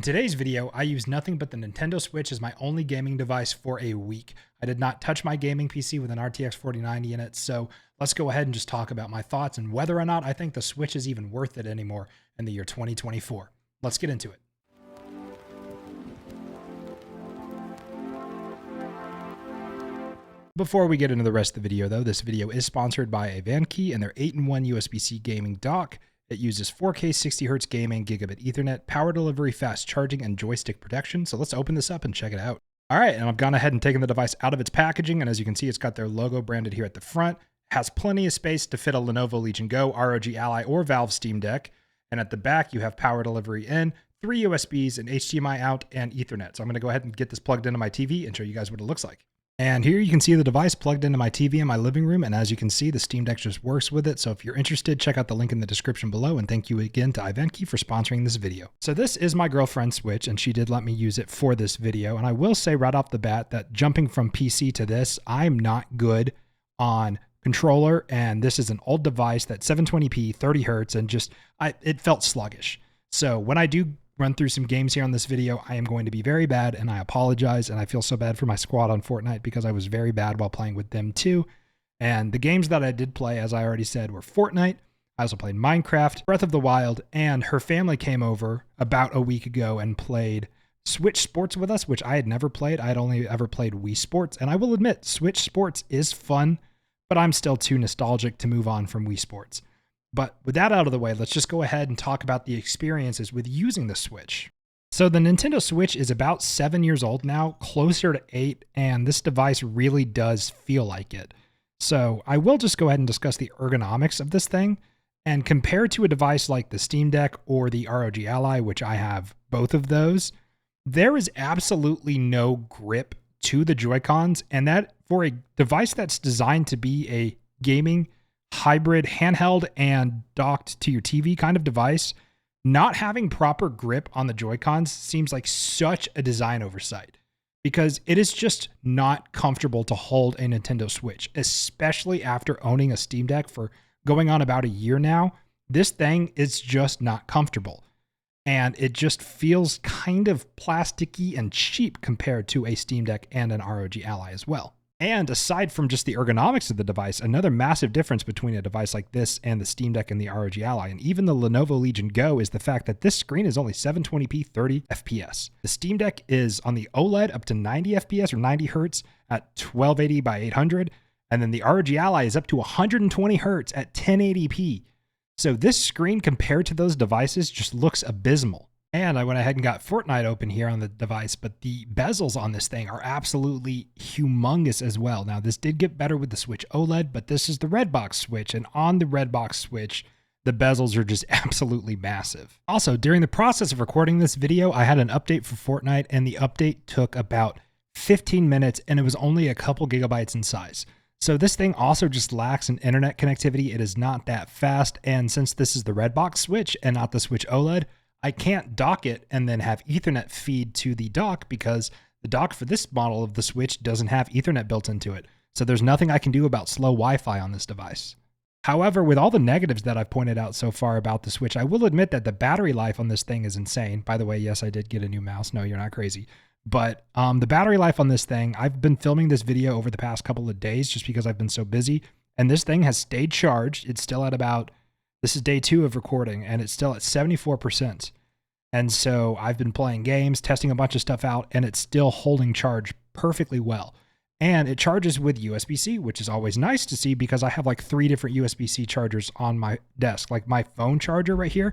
In today's video, I used nothing but the Nintendo Switch as my only gaming device for a week. I did not touch my gaming PC with an RTX 4090 in it, so let's go ahead and just talk about my thoughts and whether or not I think the Switch is even worth it anymore in the year 2024. Let's get into it. Before we get into the rest of the video though, this video is sponsored by Ivanky and their 8-in-1 USB-C gaming dock. It uses 4K 60Hz gaming, gigabit ethernet, power delivery, fast charging, and joystick protection. So let's open this up and check it out. All right, and I've gone ahead and taken the device out of its packaging, and as you can see, it's got their logo branded here at the front. It has plenty of space to fit a Lenovo Legion Go, ROG Ally, or Valve Steam Deck. And at the back, you have power delivery in, 3 USBs, an HDMI out, and Ethernet. So I'm going to go ahead and get this plugged into my TV and show you guys what it looks like. And here you can see the device plugged into my TV in my living room, and as you can see, the Steam Deck just works with it. So if you're interested, check out the link in the description below, and thank you again to Ivanky for sponsoring this video. So this is my girlfriend's Switch, and she did let me use it for this video, and I will say right off the bat that jumping from PC to this, I'm not good on controller, and this is an old device that's 720p, 30 hertz, and it felt sluggish. So when I do run through some games here on this video, I am going to be very bad, and I apologize, and I feel so bad for my squad on Fortnite because I was very bad while playing with them too. And the games that I did play, as I already said, were Fortnite. I also played Minecraft, Breath of the Wild, and her family came over about a week ago and played Switch Sports with us, which I had never played. I had only ever played Wii Sports, and I will admit, Switch Sports is fun, but I'm still too nostalgic to move on from Wii Sports. But with that out of the way, let's just go ahead and talk about the experiences with using the Switch. So the Nintendo Switch is about 7 years old now, closer to 8, and this device really does feel like it. So I will just go ahead and discuss the ergonomics of this thing, and compared to a device like the Steam Deck or the ROG Ally, which I have both of those, there is absolutely no grip to the Joy-Cons, and that for a device that's designed to be a gaming hybrid handheld and docked to your TV kind of device, not having proper grip on the Joy-Cons seems like such a design oversight because it is just not comfortable to hold a Nintendo Switch, especially after owning a Steam Deck for going on about a year now. This thing is just not comfortable, and it just feels kind of plasticky and cheap compared to a Steam Deck and an ROG Ally as well. And aside from just the ergonomics of the device, another massive difference between a device like this and the Steam Deck and the ROG Ally, and even the Lenovo Legion Go, is the fact that this screen is only 720p 30 FPS. The Steam Deck is on the OLED up to 90 FPS or 90 Hertz at 1280 by 800, and then the ROG Ally is up to 120 Hertz at 1080p. So this screen compared to those devices just looks abysmal. And I went ahead and got Fortnite open here on the device, but the bezels on this thing are absolutely humongous as well. Now, this did get better with the Switch OLED, but this is the Redbox Switch, and on the Redbox Switch, the bezels are just absolutely massive. Also, during the process of recording this video, I had an update for Fortnite, and the update took about 15 minutes, and it was only a couple gigabytes in size. So this thing also just lacks an internet connectivity. It is not that fast, and since this is the Redbox Switch and not the Switch OLED, I can't dock it and then have Ethernet feed to the dock because the dock for this model of the Switch doesn't have Ethernet built into it. So there's nothing I can do about slow Wi-Fi on this device. However, with all the negatives that I've pointed out so far about the Switch, I will admit that the battery life on this thing is insane. By the way, yes, I did get a new mouse. No, you're not crazy. But the battery life on this thing, I've been filming this video over the past couple of days just because I've been so busy. And this thing has stayed charged. It's still at about... This is day 2 of recording, and it's still at 74%. And so I've been playing games, testing a bunch of stuff out, and it's still holding charge perfectly well. And it charges with USB-C, which is always nice to see because I have like 3 different USB-C chargers on my desk. Like my phone charger right here,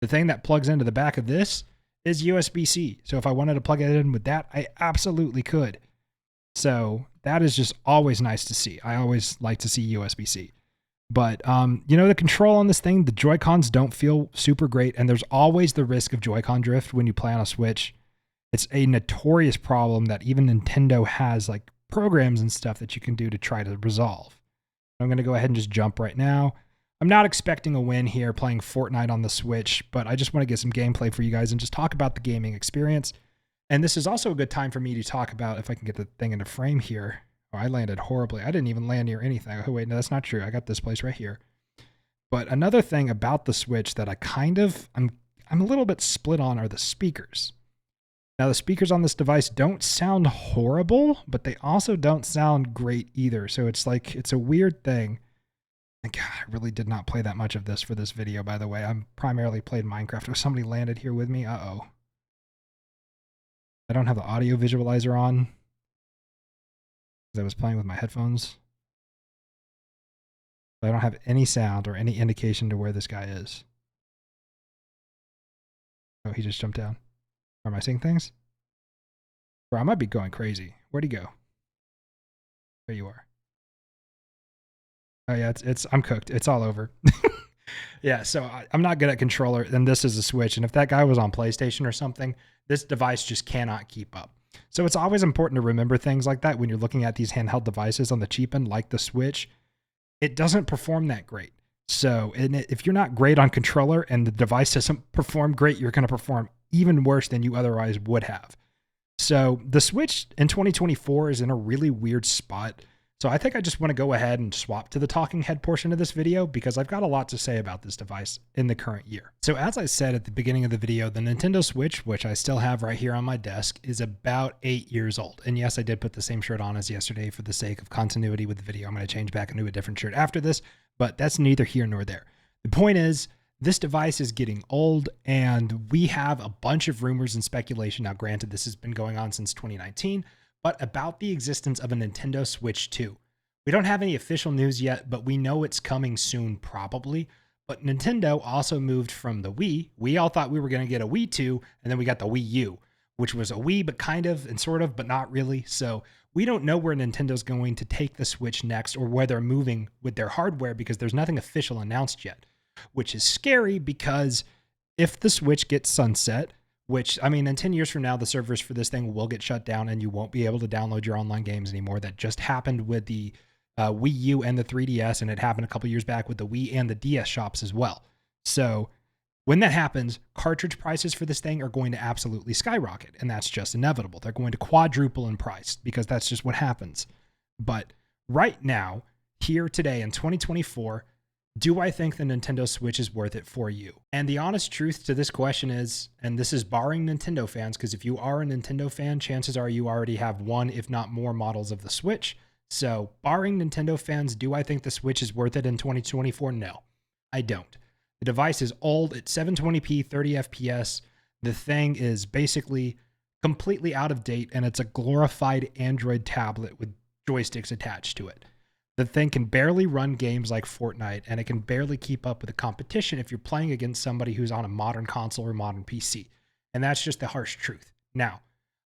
the thing that plugs into the back of this is USB-C. So if I wanted to plug it in with that, I absolutely could. So that is just always nice to see. I always like to see USB-C. But, the control on this thing, the Joy-Cons don't feel super great, and there's always the risk of Joy-Con drift when you play on a Switch. It's a notorious problem that even Nintendo has, like, programs and stuff that you can do to try to resolve. I'm going to go ahead and just jump right now. I'm not expecting a win here playing Fortnite on the Switch, but I just want to get some gameplay for you guys and just talk about the gaming experience. And this is also a good time for me to talk about, if I can get the thing into frame here. Oh, I landed horribly. I didn't even land near anything. Oh, wait, no, that's not true. I got this place right here. But another thing about the Switch that I I'm a little bit split on are the speakers. Now, the speakers on this device don't sound horrible, but they also don't sound great either. So it's like, it's a weird thing. And God, I really did not play that much of this for this video, by the way. I'm primarily played Minecraft. Oh, somebody landed here with me. Uh-oh. I don't have the audio visualizer on because I was playing with my headphones. I don't have any sound or any indication to where this guy is. Oh, he just jumped down. Am I seeing things? Bro, I might be going crazy. Where'd he go? There you are. Oh yeah, I'm cooked. It's all over. Yeah, so I'm not good at controller, and this is a Switch. And if that guy was on PlayStation or something, this device just cannot keep up. So it's always important to remember things like that when you're looking at these handheld devices on the cheap end, like the Switch. It doesn't perform that great. So if you're not great on controller and the device doesn't perform great, you're going to perform even worse than you otherwise would have. So the Switch in 2024 is in a really weird spot. So I think I just want to go ahead and swap to the talking head portion of this video because I've got a lot to say about this device in the current year. So as I said at the beginning of the video, the Nintendo Switch, which I still have right here on my desk, is about 8 years old. And yes, I did put the same shirt on as yesterday for the sake of continuity with the video. I'm going to change back into a different shirt after this, but that's neither here nor there. The point is, this device is getting old, and we have a bunch of rumors and speculation. Now, granted, this has been going on since 2019, but about the existence of a Nintendo Switch 2. We don't have any official news yet, but we know it's coming soon, probably. But Nintendo also moved from the Wii. We all thought we were going to get a Wii 2, and then we got the Wii U, which was a Wii, but kind of and sort of, but not really. So we don't know where Nintendo's going to take the Switch next or where they're moving with their hardware because there's nothing official announced yet, which is scary because if the Switch gets sunset, which, I mean, in 10 years from now, the servers for this thing will get shut down and you won't be able to download your online games anymore. That just happened with the Wii U and the 3DS, and it happened a couple years back with the Wii and the DS shops as well. So when that happens, cartridge prices for this thing are going to absolutely skyrocket, and that's just inevitable. They're going to quadruple in price because that's just what happens. But right now, here today in 2024, do I think the Nintendo Switch is worth it for you? And the honest truth to this question is, and this is barring Nintendo fans, because if you are a Nintendo fan, chances are you already have one, if not more, models of the Switch. So barring Nintendo fans, do I think the Switch is worth it in 2024? No, I don't. The device is old. It's 720p, 30 FPS. The thing is basically completely out of date, and it's a glorified Android tablet with joysticks attached to it. The thing can barely run games like Fortnite, and it can barely keep up with the competition if you're playing against somebody who's on a modern console or modern PC. And that's just the harsh truth. Now,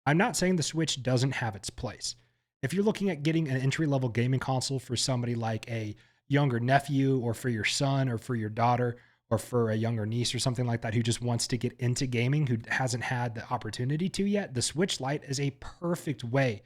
I'm not saying the Switch doesn't have its place. If you're looking at getting an entry-level gaming console for somebody like a younger nephew or for your son or for your daughter or for a younger niece or something like that who just wants to get into gaming, who hasn't had the opportunity to yet, the Switch Lite is a perfect way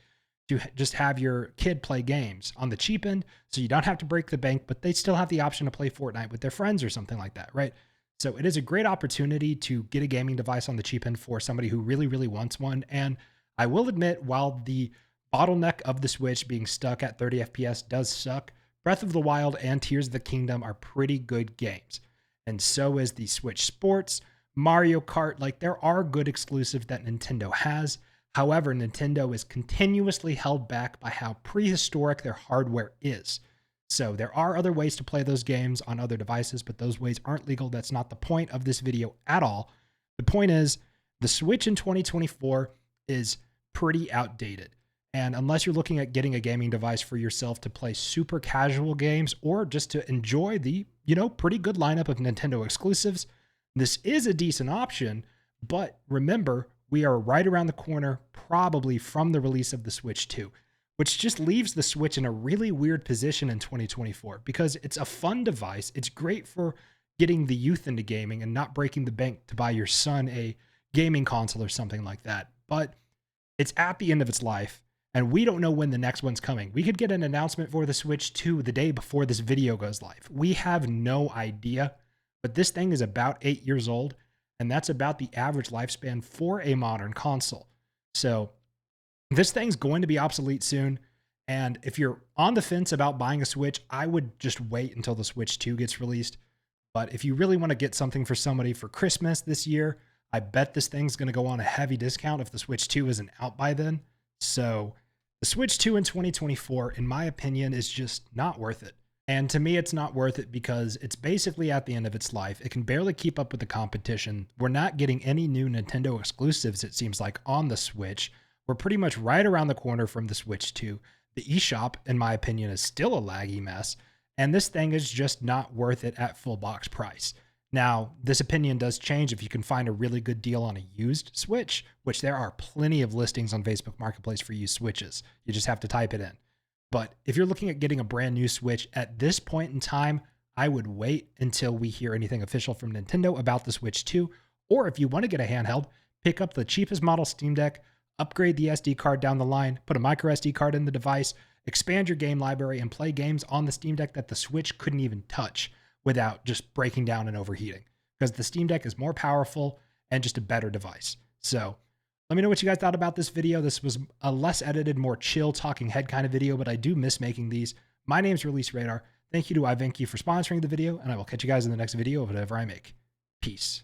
to just have your kid play games on the cheap end so you don't have to break the bank, but they still have the option to play Fortnite with their friends or something like that, right? So it is a great opportunity to get a gaming device on the cheap end for somebody who really, really wants one. And I will admit, while the bottleneck of the Switch being stuck at 30 FPS does suck, Breath of the Wild and Tears of the Kingdom are pretty good games. And so is the Switch Sports, Mario Kart. Like, there are good exclusives that Nintendo has. However, Nintendo is continuously held back by how prehistoric their hardware is. So there are other ways to play those games on other devices, but those ways aren't legal. That's not the point of this video at all. The point is, the Switch in 2024 is pretty outdated. And unless you're looking at getting a gaming device for yourself to play super casual games or just to enjoy the, pretty good lineup of Nintendo exclusives, this is a decent option. But remember, we are right around the corner, probably from the release of the Switch 2, which just leaves the Switch in a really weird position in 2024 because it's a fun device. It's great for getting the youth into gaming and not breaking the bank to buy your son a gaming console or something like that. But it's at the end of its life. And we don't know when the next one's coming. We could get an announcement for the Switch 2 the day before this video goes live. We have no idea, but this thing is about 8 years old, and that's about the average lifespan for a modern console. So this thing's going to be obsolete soon, and if you're on the fence about buying a Switch, I would just wait until the Switch 2 gets released. But if you really want to get something for somebody for Christmas this year, I bet this thing's going to go on a heavy discount if the Switch 2 isn't out by then. So the Switch 2 in 2024, in my opinion, is just not worth it. And to me, it's not worth it because it's basically at the end of its life. It can barely keep up with the competition. We're not getting any new Nintendo exclusives, it seems like, on the Switch. We're pretty much right around the corner from the Switch 2. The eShop, in my opinion, is still a laggy mess. And this thing is just not worth it at full box price. Now, this opinion does change if you can find a really good deal on a used Switch, which there are plenty of listings on Facebook Marketplace for used Switches. You just have to type it in. But if you're looking at getting a brand new Switch at this point in time, I would wait until we hear anything official from Nintendo about the Switch 2. Or if you want to get a handheld, pick up the cheapest model Steam Deck, upgrade the SD card down the line, put a micro SD card in the device, expand your game library, and play games on the Steam Deck that the Switch couldn't even touch without just breaking down and overheating. Because the Steam Deck is more powerful and just a better device. So let me know what you guys thought about this video. This was a less edited, more chill talking head kind of video, but I do miss making these. My name's Release Radar. Thank you to Ivanky for sponsoring the video, and I will catch you guys in the next video of whatever I make. Peace.